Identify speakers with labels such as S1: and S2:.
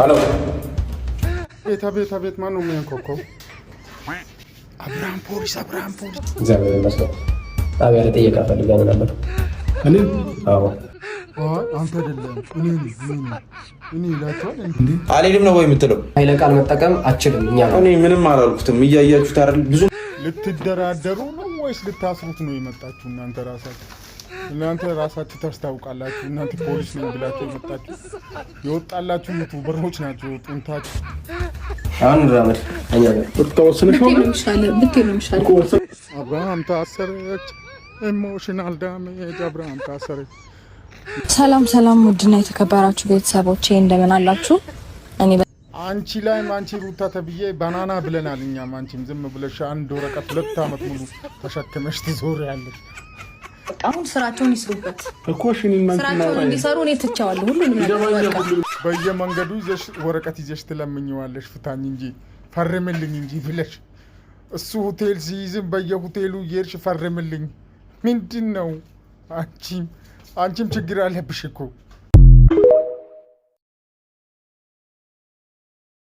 S1: አሎ
S2: ቤት ማን ነው የሚያንኳኳው? አብርሃም ፖሊስ።
S1: እግዚአብሔር ይመስገን። ጣቢያ ላይ ጥየቃ ፈልገን ነበር።
S2: እኔ?
S1: አዎ።
S2: አንተ አይደለም እኔ ይላችኋል እንዴ?
S3: አልሄድም ነው ወይ የምትለው?
S1: ኃይለ ቃል መጠቀም አችልም።
S3: እኔ ምንም አላልኩትም። እያያችሁት አይደል? ብዙ
S2: ልትደራደሩ ነው ወይስ ልታስሩት ነው የመጣችሁ? እናንተ ራሳችሁ ታስታውቃላችሁ። እናንተ ፖሊስ ነኝ ብላችሁ የመጣችሁ የወጣላችሁ ዩቲዩበሮች ናቸው። ጡንታችሁ
S1: አሁን ራመድ እኛ ጋር
S2: ተወስነሽ ነው
S4: ብትይ
S2: አብርሃም ታሰረች። ኢሞሽናል ዳሜጅ አብርሃም ታሰረች።
S4: ሰላም ውድና የተከበራችሁ ቤተሰቦቼ እንደምን አላችሁ?
S2: አንቺ ላይም አንቺ ሩታ ተብዬ ባናና ብለናል። እኛም አንቺም ዝም ብለሽ አንድ ወረቀት 2 ዓመት ሙሉ ተሸክመሽ ትዞሪያለሽ።
S4: አሁን ስራቸውን ይስሩበት
S2: እኮ ሽኒን ማን
S4: ስራቸውን እንዲሰሩ እኔ ትቻለሁ። ሁሉንም ነገር
S2: በየመንገዱ ይዘሽ ወረቀት ይዘሽ ትለምኚዋለሽ። ፍታኝ እንጂ ፈርምልኝ እንጂ ብለሽ እሱ ሆቴል ሲይዝም በየሆቴሉ እየሄድሽ ፈርምልኝ። ምንድን ነው አንቺም ችግር አለብሽ እኮ